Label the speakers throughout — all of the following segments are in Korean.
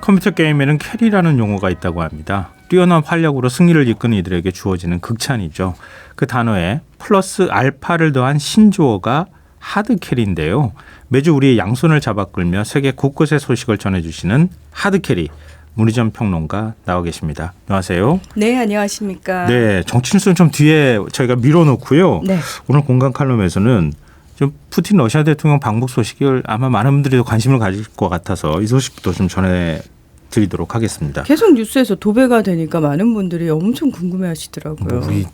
Speaker 1: 컴퓨터 게임에는 캐리라는 용어가 있다고 합니다. 뛰어난 활력으로 승리를 이끄는 이들에게 주어지는 극찬이죠. 그 단어에 플러스 알파를 더한 신조어가 하드 캐리인데요. 매주 우리의 양손을 잡아 끌며 세계 곳곳의 소식을 전해주시는 하드 캐리 문희정 평론가 나와 계십니다. 안녕하세요.
Speaker 2: 네, 안녕하십니까.
Speaker 1: 네, 정치 뉴스는 좀 뒤에 저희가 밀어놓고요.
Speaker 2: 네.
Speaker 1: 오늘 공간 칼럼에서는 좀 푸틴 러시아 대통령 방북 소식을 아마 많은 분들이 관심을 가질 것 같아서 이 소식부터 좀 전해드리도록 하겠습니다.
Speaker 2: 계속 뉴스에서 도배가 되니까 많은 분들이 엄청 궁금해하시더라고요.
Speaker 1: 우리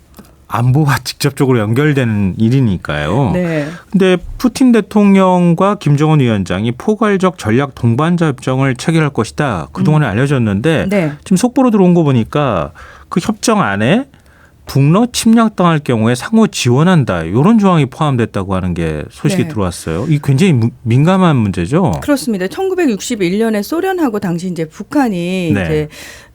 Speaker 1: 안보와 직접적으로 연결되는 일이니까요.
Speaker 2: 네.
Speaker 1: 근데 푸틴 대통령과 김정은 위원장이 포괄적 전략 동반자 협정을 체결할 것이다. 그동안에 알려졌는데
Speaker 2: 네.
Speaker 1: 지금 속보로 들어온 거 보니까 그 협정 안에 북러 침략당할 경우에 상호 지원한다. 이런 조항이 포함됐다고 하는 게 소식이
Speaker 2: 네.
Speaker 1: 들어왔어요. 이 굉장히 민감한 문제죠.
Speaker 2: 그렇습니다. 1961년에 소련하고 당시 이제 북한이
Speaker 1: 네.
Speaker 2: 이제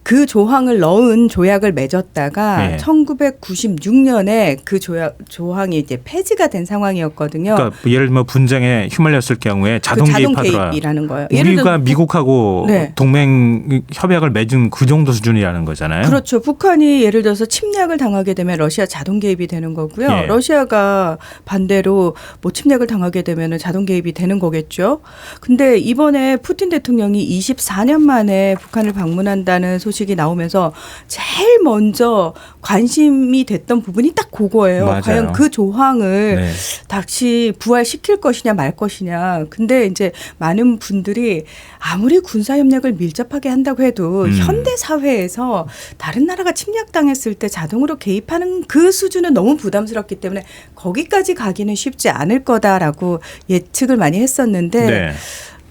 Speaker 2: 그 조항을 넣은 조약을 맺었다가
Speaker 1: 네.
Speaker 2: 1996년에 그 조항이 이제 폐지가 된 상황이었거든요.
Speaker 1: 그러니까 예를 들면 분쟁에 휘말렸을 경우에 자동 개입하더라.
Speaker 2: 개입이라는 거예요.
Speaker 1: 우리가 미국하고
Speaker 2: 네.
Speaker 1: 동맹 협약을 맺은 그 정도 수준이라는 거잖아요.
Speaker 2: 그렇죠. 북한이 예를 들어서 침략을 당하게 되면 러시아 자동 개입이 되는 거고요.
Speaker 1: 예.
Speaker 2: 러시아가 반대로 뭐 침략을 당하게 되면 자동 개입이 되는 거겠죠. 근데 이번에 푸틴 대통령이 24년 만에 북한을 방문한다는 소식이 나오면서 제일 먼저 관심이 됐던 부분이 딱 그거예요.
Speaker 1: 맞아요.
Speaker 2: 과연 그 조항을
Speaker 1: 네.
Speaker 2: 다시 부활시킬 것이냐 말 것이냐. 근데 이제 많은 분들이 아무리 군사협력을 밀접하게 한다고 해도 현대 사회에서 다른 나라가 침략당했을 때 자동으로 개입하는 그 수준은 너무 부담스럽기 때문에 거기까지 가기는 쉽지 않을 거다라고 예측을 많이 했었는데
Speaker 1: 네.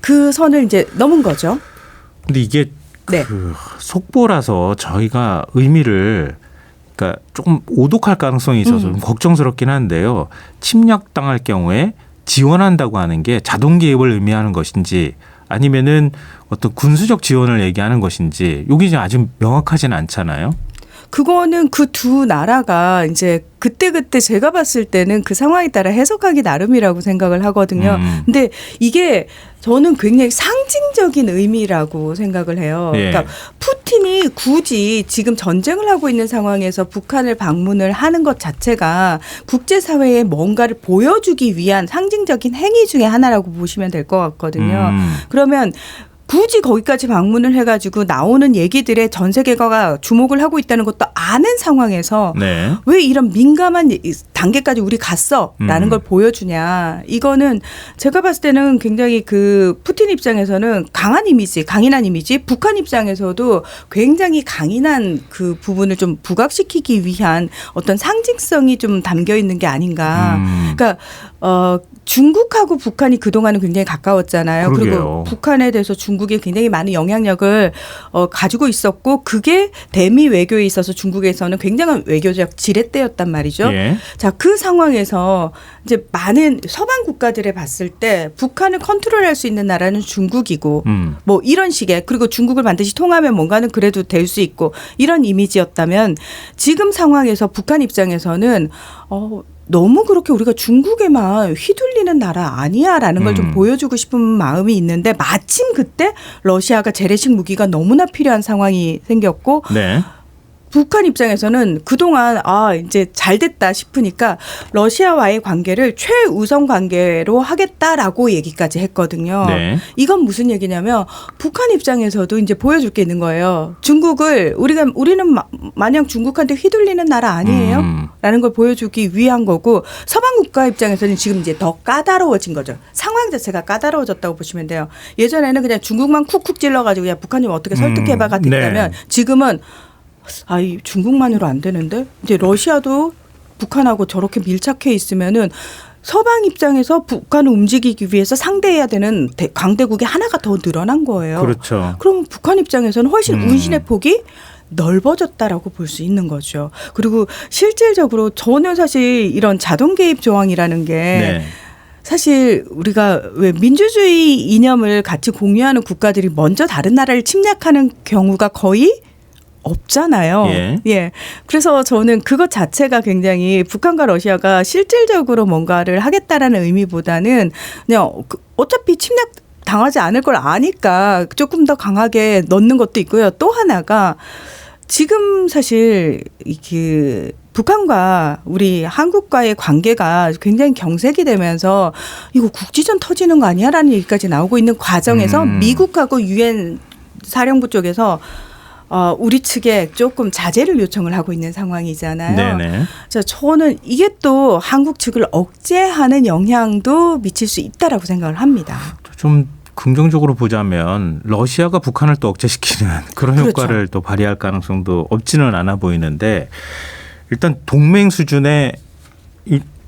Speaker 2: 그 선을 이제 넘은 거죠.
Speaker 1: 근데 이게
Speaker 2: 네.
Speaker 1: 그 속보라서 저희가 의미를 그러니까 조금 오독할 가능성이 있어서 좀 걱정스럽긴 한데요. 침략당할 경우에 지원한다고 하는 게 자동 개입을 의미하는 것인지 아니면은 어떤 군수적 지원을 얘기하는 것인지 이게 이제 아직 명확하지는 않잖아요.
Speaker 2: 그거는 그 두 나라가 이제 그때그때 제가 봤을 때는 그 상황에 따라 해석하기 나름이라고 생각을 하거든요. 근데 이게 저는 굉장히 상징적인 의미라고 생각을 해요.
Speaker 1: 예.
Speaker 2: 그러니까 푸틴이 굳이 지금 전쟁을 하고 있는 상황에서 북한을 방문을 하는 것 자체가 국제사회에 뭔가를 보여주기 위한 상징적인 행위 중에 하나라고 보시면 될 것 같거든요. 그러면 굳이 거기까지 방문을 해가지고 나오는 얘기들에 전 세계가 주목을 하고 있다는 것도 아는 상황에서
Speaker 1: 네.
Speaker 2: 왜 이런 민감한 단계까지 우리 갔어라는 걸 보여주냐. 이거는 제가 봤을 때는 굉장히 그 푸틴 입장에서는 강한 이미지, 강인한 이미지, 북한 입장에서도 굉장히 강인한 그 부분을 좀 부각시키기 위한 어떤 상징성이 좀 담겨 있는 게 아닌가. 그러니까 중국하고 북한이 그동안은 굉장히 가까웠잖아요.
Speaker 1: 그러게요.
Speaker 2: 그리고 북한에 대해서 중국이 굉장히 많은 영향력을 가지고 있었고 그게 대미 외교에 있어서 중국에서는 굉장한 외교적 지렛대였단 말이죠.
Speaker 1: 예.
Speaker 2: 자, 그 상황에서 이제 많은 서방 국가들에 봤을 때 북한을 컨트롤할 수 있는 나라는 중국이고 뭐 이런 식의 그리고 중국을 반드시 통하면 뭔가는 그래도 될 수 있고 이런 이미지였다면 지금 상황에서 북한 입장에서는 너무 그렇게 우리가 중국에만 휘둘리는 나라 아니야라는 걸 좀 보여주고 싶은 마음이 있는데 마침 그때 러시아가 재래식 무기가 너무나 필요한 상황이 생겼고
Speaker 1: 네.
Speaker 2: 북한 입장에서는 그동안 이제 잘 됐다 싶으니까 러시아와의 관계를 최우선 관계로 하겠다라고 얘기까지 했거든요.
Speaker 1: 네.
Speaker 2: 이건 무슨 얘기냐면 북한 입장에서도 이제 보여줄 게 있는 거예요. 우리는 마냥 중국한테 휘둘리는 나라 아니에요? 라는 걸 보여주기 위한 거고 서방 국가 입장에서는 지금 이제 더 까다로워진 거죠. 상황 자체가 까다로워졌다고 보시면 돼요. 예전에는 그냥 중국만 쿡쿡 찔러가지고 야 북한님 어떻게 설득해봐가 됐다면
Speaker 1: 네.
Speaker 2: 지금은 이 중국만으로 안 되는데 이제 러시아도 북한하고 저렇게 밀착해 있으면은 서방 입장에서 북한을 움직이기 위해서 상대해야 되는 강대국이 하나가 더 늘어난 거예요.
Speaker 1: 그렇죠.
Speaker 2: 그럼 북한 입장에서는 훨씬 운신의 폭이 넓어졌다라고 볼 수 있는 거죠. 그리고 실질적으로 저는 사실 이런 자동 개입 조항이라는 게
Speaker 1: 네.
Speaker 2: 사실 우리가 왜 민주주의 이념을 같이 공유하는 국가들이 먼저 다른 나라를 침략하는 경우가 거의 없잖아요. 예. 그래서 저는 그것 자체가 굉장히 북한과 러시아가 실질적으로 뭔가를 하겠다라는 의미보다는 그냥 어차피 침략 당하지 않을 걸 아니까 조금 더 강하게 넣는 것도 있고요. 또 하나가 지금 사실 그 북한과 우리 한국과의 관계가 굉장히 경색이 되면서 이거 국지전 터지는 거 아니야라는 얘기까지 나오고 있는 과정에서 미국하고 유엔 사령부 쪽에서 우리 측에 조금 자제를 요청을 하고 있는 상황이잖아요.
Speaker 1: 네네.
Speaker 2: 자, 저는 이게 또 한국 측을 억제하는 영향도 미칠 수 있다라고 생각을 합니다.
Speaker 1: 좀 긍정적으로 보자면 러시아가 북한을 또 억제시키는 그런
Speaker 2: 그렇죠.
Speaker 1: 효과를 또 발휘할 가능성도 없지는 않아 보이는데 일단 동맹 수준의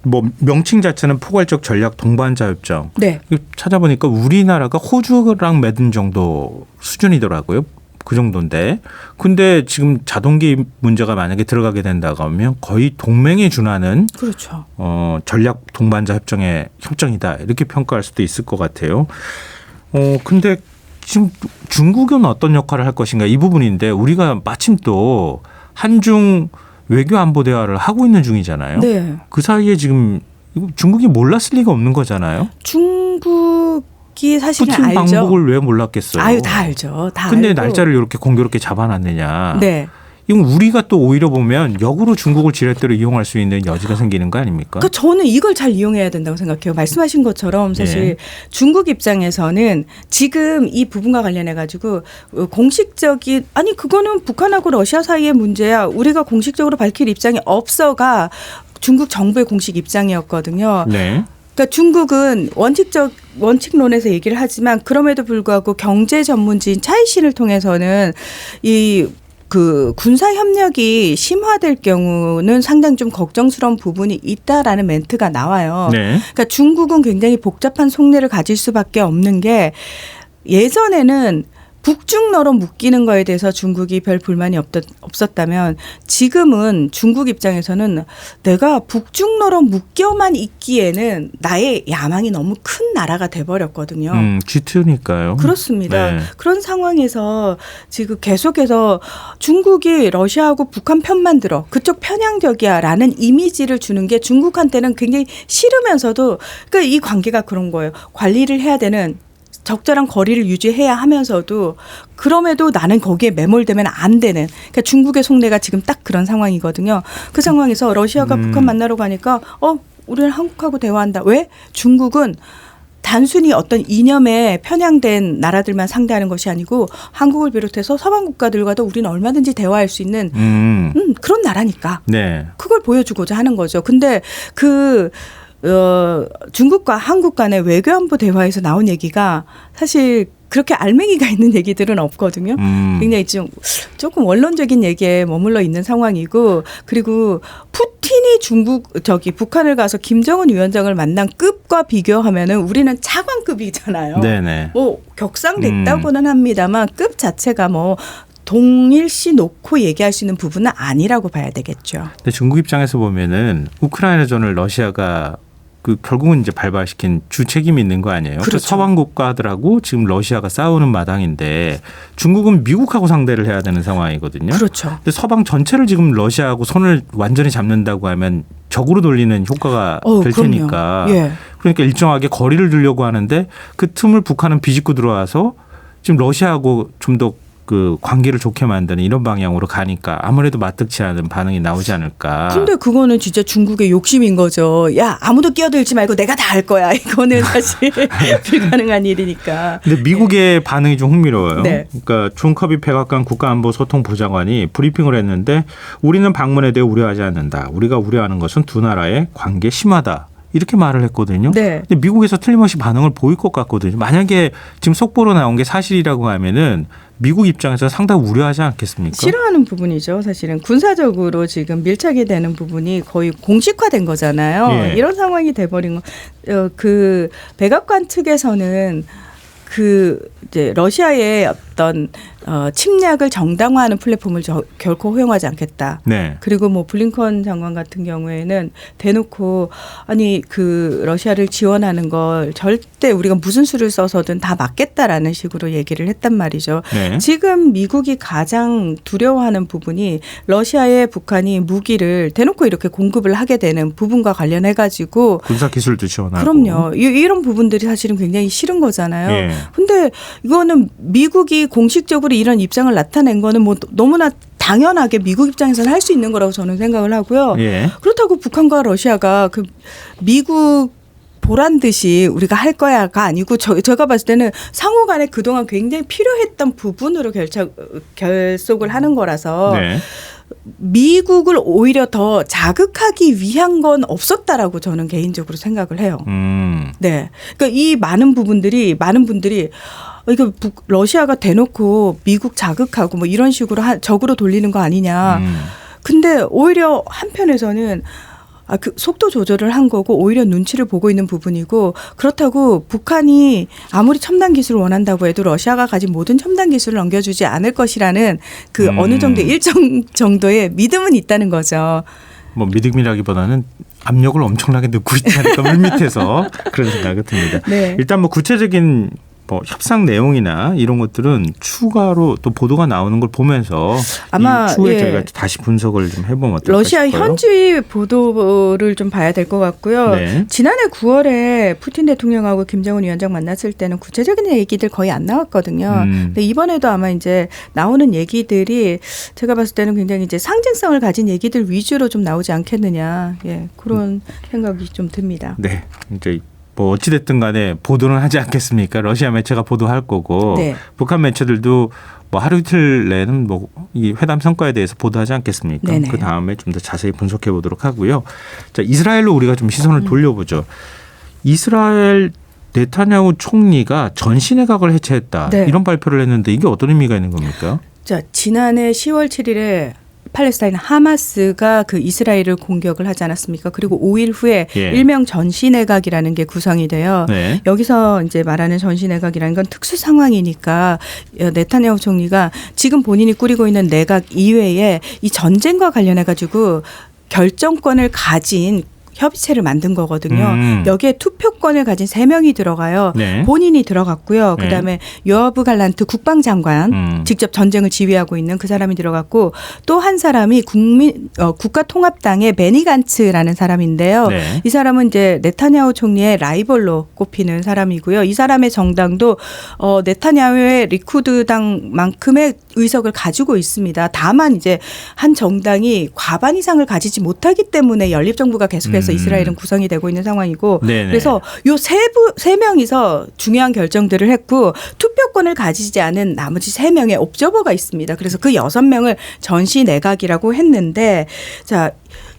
Speaker 1: 뭐 명칭 자체는 포괄적 전략 동반자협정.
Speaker 2: 네.
Speaker 1: 찾아보니까 우리나라가 호주랑 맺은 정도 수준이더라고요. 그 정도인데. 근데 지금 자동기 문제가 만약에 들어가게 된다고 하면 거의 동맹에 준하는
Speaker 2: 그렇죠.
Speaker 1: 전략 동반자 협정이다. 이렇게 평가할 수도 있을 것 같아요. 근데 지금 중국은 어떤 역할을 할 것인가 이 부분인데 우리가 마침 또 한중 외교 안보 대화를 하고 있는 중이잖아요.
Speaker 2: 네.
Speaker 1: 그 사이에 지금 중국이 몰랐을 리가 없는 거잖아요.
Speaker 2: 중국이 사실은
Speaker 1: 푸틴
Speaker 2: 알죠.
Speaker 1: 방북을 왜 몰랐겠어요.
Speaker 2: 아유, 다 알죠. 다
Speaker 1: 근데
Speaker 2: 알고.
Speaker 1: 날짜를 이렇게 공교롭게 잡아놨느냐.
Speaker 2: 네.
Speaker 1: 이건 우리가 또 오히려 보면 역으로 중국을 지렛대로 이용할 수 있는 여지가 생기는 거 아닙니까?
Speaker 2: 그러니까 저는 이걸 잘 이용해야 된다고 생각해요. 말씀하신 것처럼 사실
Speaker 1: 예.
Speaker 2: 중국 입장에서는 지금 이 부분과 관련해 가지고 공식적인 아니 그거는 북한하고 러시아 사이의 문제야. 우리가 공식적으로 밝힐 입장이 없어가 중국 정부의 공식 입장이었거든요.
Speaker 1: 네.
Speaker 2: 그러니까 중국은 원칙론에서 얘기를 하지만 그럼에도 불구하고 경제 전문지인 차이 씨를 통해서는 그 군사 협력이 심화될 경우는 상당히 좀 걱정스러운 부분이 있다라는 멘트가 나와요.
Speaker 1: 네.
Speaker 2: 그러니까 중국은 굉장히 복잡한 속내를 가질 수밖에 없는 게 예전에는 북중러로 묶이는 거에 대해서 중국이 별 불만이 없었다면 지금은 중국 입장에서는 내가 북중러로 묶여만 있기에는 나의 야망이 너무 큰 나라가 돼버렸거든요.
Speaker 1: G2니까요.
Speaker 2: 그렇습니다.
Speaker 1: 네.
Speaker 2: 그런 상황에서 지금 계속해서 중국이 러시아하고 북한 편만 들어 그쪽 편향적이야라는 이미지를 주는 게 중국한테는 굉장히 싫으면서도 그러니까 이 관계가 그런 거예요. 관리를 해야 되는 적절한 거리를 유지해야 하면서도 그럼에도 나는 거기에 매몰되면 안 되는 그러니까 중국의 속내가 지금 딱 그런 상황이거든요. 그 상황에서 러시아가 북한 만나러 가니까 우리는 한국하고 대화한다. 왜? 중국은 단순히 어떤 이념에 편향된 나라들만 상대하는 것이 아니고 한국을 비롯해서 서방 국가들과도 우리는 얼마든지 대화할 수 있는 그런 나라니까.
Speaker 1: 네.
Speaker 2: 그걸 보여주고자 하는 거죠. 근데 중국과 한국 간의 외교안보 대화에서 나온 얘기가 사실 그렇게 알맹이가 있는 얘기들은 없거든요. 굉장히 조금 원론적인 얘기에 머물러 있는 상황이고 그리고 푸틴이 북한을 가서 김정은 위원장을 만난 급과 비교하면은 우리는 차관급이잖아요.
Speaker 1: 네네.
Speaker 2: 뭐 격상됐다고는 합니다만 급 자체가 뭐 동일시 놓고 얘기할 수 있는 부분은 아니라고 봐야 되겠죠.
Speaker 1: 근데 중국 입장에서 보면은 우크라이나전을 러시아가 결국은 이제 발발시킨 주책임이 있는 거 아니에요?
Speaker 2: 그렇죠.
Speaker 1: 서방 국가들하고 지금 러시아가 싸우는 마당인데 중국은 미국하고 상대를 해야 되는 상황이거든요.
Speaker 2: 그렇죠.
Speaker 1: 근데 서방 전체를 지금 러시아하고 손을 완전히 잡는다고 하면 적으로 돌리는 효과가 될
Speaker 2: 그럼요.
Speaker 1: 테니까.
Speaker 2: 예.
Speaker 1: 그러니까 일정하게 거리를 두려고 하는데 그 틈을 북한은 비집고 들어와서 지금 러시아하고 좀 더 그 관계를 좋게 만드는 이런 방향으로 가니까 아무래도 마뜩치 않은 반응이 나오지 않을까.
Speaker 2: 근데 그거는 진짜 중국의 욕심인 거죠. 야, 아무도 끼어들지 말고 내가 다 할 거야. 이거는 사실 불가능한 일이니까.
Speaker 1: 근데 미국의 반응이 좀 흥미로워요.
Speaker 2: 네.
Speaker 1: 그러니까 존 커비 백악관 국가안보소통부장관이 브리핑을 했는데 우리는 방문에 대해 우려하지 않는다. 우리가 우려하는 것은 두 나라의 관계 심화다. 이렇게 말을 했거든요.
Speaker 2: 네.
Speaker 1: 근데 미국에서 틀림없이 반응을 보일 것 같거든요. 만약에 지금 속보로 나온 게 사실이라고 하면은 미국 입장에서 상당히 우려하지 않겠습니까?
Speaker 2: 싫어하는 부분이죠. 사실은 군사적으로 지금 밀착이 되는 부분이 거의 공식화된 거잖아요.
Speaker 1: 예.
Speaker 2: 이런 상황이 돼버린 거. 백악관 측에서는 이제 러시아의 어떤 침략을 정당화하는 플랫폼을 결코 허용하지 않겠다.
Speaker 1: 네.
Speaker 2: 그리고 뭐 블링컨 장관 같은 경우에는 대놓고 아니 그 러시아를 지원하는 걸 절대 우리가 무슨 수를 써서든 다 막겠다라는 식으로 얘기를 했단 말이죠.
Speaker 1: 네.
Speaker 2: 지금 미국이 가장 두려워하는 부분이 러시아에 북한이 무기를 대놓고 이렇게 공급을 하게 되는 부분과 관련해 가지고
Speaker 1: 군사 기술도 지원하고.
Speaker 2: 그럼요. 이런 부분들이 사실은 굉장히 싫은 거잖아요.
Speaker 1: 예.
Speaker 2: 근데 이거는 미국이 공식적으로 이런 입장을 나타낸 거는 뭐 너무나 당연하게 미국 입장에서는 할 수 있는 거라고 저는 생각을 하고요.
Speaker 1: 예.
Speaker 2: 그렇다고 북한과 러시아가 그 미국 보란 듯이 우리가 할 거야가 아니고 제가 봤을 때는 상호 간에 그동안 굉장히 필요했던 부분으로 결속을 하는 거라서
Speaker 1: 네.
Speaker 2: 미국을 오히려 더 자극하기 위한 건 없었다라고 저는 개인적으로 생각을 해요. 네. 그러니까 이 많은 분들이 이거 러시아가 대놓고 미국 자극하고 뭐 이런 식으로 적으로 돌리는 거 아니냐. 근데 오히려 한편에서는 그 속도 조절을 한 거고 오히려 눈치를 보고 있는 부분이고 그렇다고 북한이 아무리 첨단 기술을 원한다고 해도 러시아가 가진 모든 첨단 기술을 넘겨주지 않을 것이라는 그 어느 정도 일정 정도의 믿음은 있다는 거죠.
Speaker 1: 뭐 믿음이라기보다는 압력을 엄청나게 넣고 있지 않을까 물밑에서 그런 생각이 듭니다.
Speaker 2: 네.
Speaker 1: 일단 뭐 구체적인 뭐 협상 내용이나 이런 것들은 추가로 또 보도가 나오는 걸 보면서
Speaker 2: 아마
Speaker 1: 추후에 저희가 다시 분석을 좀 해보면 어떨까
Speaker 2: 러시아
Speaker 1: 싶어요.
Speaker 2: 현지 보도를 좀 봐야 될 것 같고요.
Speaker 1: 네.
Speaker 2: 지난해 9월에 푸틴 대통령하고 김정은 위원장 만났을 때는 구체적인 얘기들 거의 안 나왔거든요. 근데 이번에도 아마 이제 나오는 얘기들이 제가 봤을 때는 굉장히 이제 상징성을 가진 얘기들 위주로 좀 나오지 않겠느냐. 예, 그런 생각이 좀 듭니다.
Speaker 1: 네, 이제. 뭐 어찌됐든 간에 보도는 하지 않겠습니까? 러시아 매체가 보도할 거고
Speaker 2: 네.
Speaker 1: 북한 매체들도 뭐 하루 이틀 내는 뭐 이 회담 성과에 대해서 보도하지 않겠습니까?
Speaker 2: 네네.
Speaker 1: 그 다음에 좀 더 자세히 분석해 보도록 하고요. 자, 이스라엘로 우리가 좀 시선을 돌려보죠. 이스라엘 네타냐후 총리가 전시내각을 해체했다.
Speaker 2: 네.
Speaker 1: 이런 발표를 했는데 이게 어떤 의미가 있는 겁니까?
Speaker 2: 자, 지난해 10월 7일에 팔레스타인 하마스가 그 이스라엘을 공격을 하지 않았습니까? 그리고 5일 후에
Speaker 1: 예.
Speaker 2: 일명 전시내각이라는 게 구성이 돼요.
Speaker 1: 네.
Speaker 2: 여기서 이제 말하는 전시내각이라는 건 특수 상황이니까 네타냐후 총리가 지금 본인이 꾸리고 있는 내각 이외에 이 전쟁과 관련해 가지고 결정권을 가진 협의체를 만든 거거든요. 여기에 투표권을 가진 3명이 들어가요.
Speaker 1: 네.
Speaker 2: 본인이 들어갔고요.
Speaker 1: 네.
Speaker 2: 그다음에 요아브 갈란트 국방장관 직접 전쟁을 지휘하고 있는 그 사람이 들어갔고 또 한 사람이 국가통합당의 베니 간츠라는 사람인데요.
Speaker 1: 네.
Speaker 2: 이 사람은 이제 네타냐후 총리의 라이벌로 꼽히는 사람이고요. 이 사람의 정당도 네타냐후의 리쿠드당만큼의 의석을 가지고 있습니다. 다만 이제 한 정당이 과반 이상을 가지지 못하기 때문에 연립정부가 계속해서 이스라엘은 구성이 되고 있는 상황이고
Speaker 1: 네네.
Speaker 2: 그래서 요 세 명이서 중요한 결정들을 했고 투표권을 가지지 않은 나머지 3명의 옵저버가 있습니다. 그래서 그 6명을 전시 내각이라고 했는데 자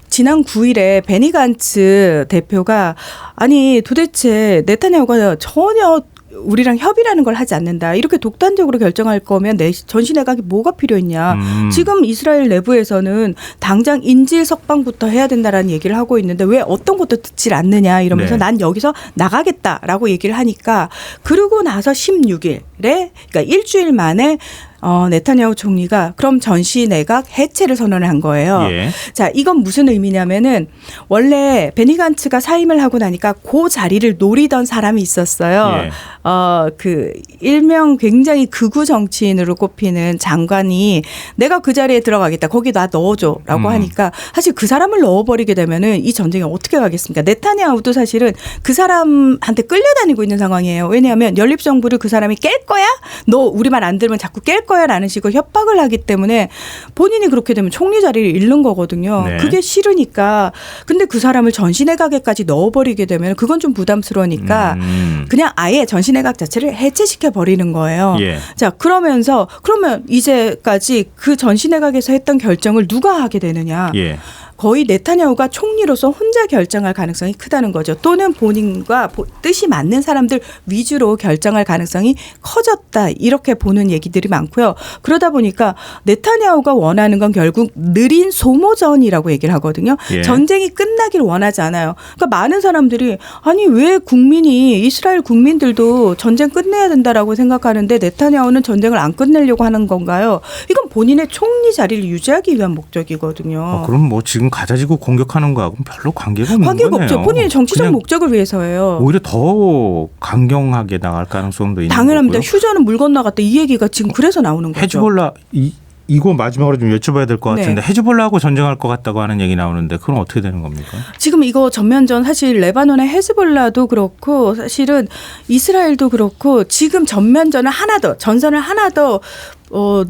Speaker 2: 지난 9일에 베니 간츠 대표가 아니 도대체 네타냐후가 전혀 우리랑 협의라는 걸 하지 않는다. 이렇게 독단적으로 결정할 거면 전시내각이 뭐가 필요했냐. 지금 이스라엘 내부에서는 당장 인질 석방부터 해야 된다라는 얘기를 하고 있는데 왜 어떤 것도 듣질 않느냐 이러면서
Speaker 1: 네.
Speaker 2: 난 여기서 나가겠다라고 얘기를 하니까 그러고 나서 16일에 그러니까 일주일 만에 네타냐후 총리가 그럼 전시 내각 해체를 선언을 한 거예요.
Speaker 1: 예.
Speaker 2: 자, 이건 무슨 의미냐면은 원래 베니 간츠가 사임을 하고 나니까 그 자리를 노리던 사람이 있었어요.
Speaker 1: 예.
Speaker 2: 그 일명 굉장히 극우 정치인으로 꼽히는 장관이 내가 그 자리에 들어가겠다. 거기 나 넣어줘라고 하니까 사실 그 사람을 넣어버리게 되면은 이 전쟁이 어떻게 가겠습니까? 네타냐후도 사실은 그 사람한테 끌려다니고 있는 상황이에요. 왜냐하면 연립정부를 그 사람이 깰 거야? 너 우리 말 안 들으면 자꾸 깰 거야라는 식으로 협박을 하기 때문에 본인이 그렇게 되면 총리 자리를 잃는 거거든요.
Speaker 1: 네.
Speaker 2: 그게 싫으니까. 근데 그 사람을 전시내각에까지 넣어버리게 되면 그건 좀 부담스러우니까 그냥 아예 전시내각 자체를 해체시켜 버리는 거예요.
Speaker 1: 예.
Speaker 2: 자, 그러면 이제까지 그 전시내각에서 했던 결정을 누가 하게 되느냐.
Speaker 1: 예.
Speaker 2: 거의 네타냐후가 총리로서 혼자 결정할 가능성이 크다는 거죠. 또는 본인과 뜻이 맞는 사람들 위주로 결정할 가능성이 커졌다. 이렇게 보는 얘기들이 많고요. 그러다 보니까 네타냐후가 원하는 건 결국 느린 소모전이라고 얘기를 하거든요.
Speaker 1: 예.
Speaker 2: 전쟁이 끝나길 원하지 않아요. 그러니까 많은 사람들이 아니 왜 국민이 이스라엘 국민들도 전쟁 끝내야 된다라고 생각하는데 네타냐후는 전쟁을 안 끝내려고 하는 건가요? 이건 본인의 총리 자리를 유지하기 위한 목적이거든요.
Speaker 1: 그럼 뭐 지금 가자지구 공격하는 거하고는 별로 관계가 없는
Speaker 2: 관계가
Speaker 1: 거네요.
Speaker 2: 없죠. 본인의 정치적
Speaker 1: 그냥
Speaker 2: 목적을 위해서예요.
Speaker 1: 오히려 더 강경하게 나갈 가능성도 있는
Speaker 2: 당연합니다.
Speaker 1: 거고요.
Speaker 2: 휴전은 물 건너갔다. 이 얘기가 지금 그래서 나오는 거죠.
Speaker 1: 헤즈볼라 이거 마지막으로 좀 여쭤봐야 될 것 같은데
Speaker 2: 네.
Speaker 1: 헤즈볼라하고 전쟁할 것 같다고 하는 얘기 나오는데 그건 어떻게 되는 겁니까?
Speaker 2: 지금 이거 전면전 사실 레바논의 헤즈볼라도 그렇고 사실은 이스라엘도 그렇고 지금 전면전을 하나 더 전선을 하나 더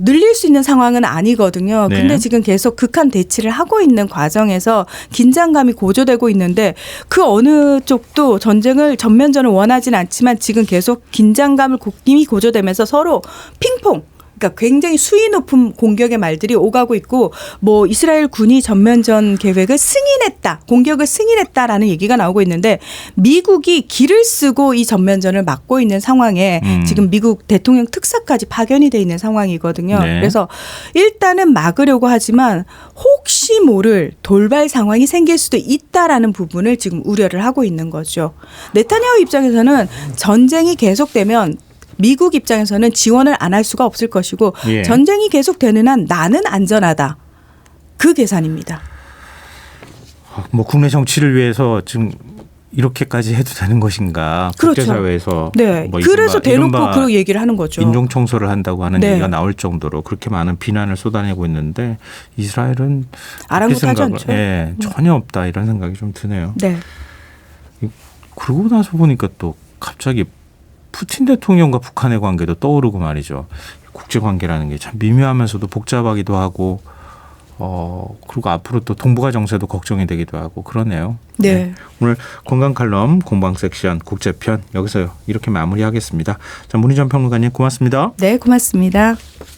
Speaker 2: 늘릴 수 있는 상황은 아니거든요.
Speaker 1: 네.
Speaker 2: 근데 지금 계속 극한 대치를 하고 있는 과정에서 긴장감이 고조되고 있는데 그 어느 쪽도 전면전을 원하진 않지만 지금 계속 긴장감을 이미 고조되면서 서로 핑퐁 그러니까 굉장히 수위 높은 공격의 말들이 오가고 있고 뭐 이스라엘 군이 전면전 계획을 승인했다. 공격을 승인했다라는 얘기가 나오고 있는데 미국이 기를 쓰고 이 전면전을 막고 있는 상황에 지금 미국 대통령 특사까지 파견이 돼 있는 상황이거든요.
Speaker 1: 네.
Speaker 2: 그래서 일단은 막으려고 하지만 혹시 모를 돌발 상황이 생길 수도 있다라는 부분을 지금 우려를 하고 있는 거죠. 네타냐후 입장에서는 전쟁이 계속되면 미국 입장에서는 지원을 안 할 수가 없을 것이고
Speaker 1: 예.
Speaker 2: 전쟁이 계속되는 한 나는 안전하다. 그 계산입니다.
Speaker 1: 뭐 국내 정치를 위해서 지금 이렇게까지 해도 되는 것인가?
Speaker 2: 그렇죠.
Speaker 1: 국제사회에서
Speaker 2: 네.
Speaker 1: 뭐
Speaker 2: 그래서 대놓고
Speaker 1: 이른바
Speaker 2: 그런 얘기를 하는 거죠.
Speaker 1: 인종 청소를 한다고 하는
Speaker 2: 네.
Speaker 1: 얘기가 나올 정도로 그렇게 많은 비난을 쏟아내고 있는데 이스라엘은
Speaker 2: 아랑곳하지 않죠.
Speaker 1: 예, 전혀 없다 이런 생각이 좀 드네요.
Speaker 2: 네.
Speaker 1: 그러고 나서 보니까 또 갑자기 푸틴 대통령과 북한의 관계도 떠오르고 말이죠. 국제 관계라는 게 참 미묘하면서도 복잡하기도 하고 그리고 앞으로 또 동북아 정세도 걱정이 되기도 하고 그러네요.
Speaker 2: 네.
Speaker 1: 오늘 건강 칼럼 공방 섹션 국제편 여기서 이렇게 마무리하겠습니다. 자, 문희정 평론가님 고맙습니다.
Speaker 2: 네, 고맙습니다.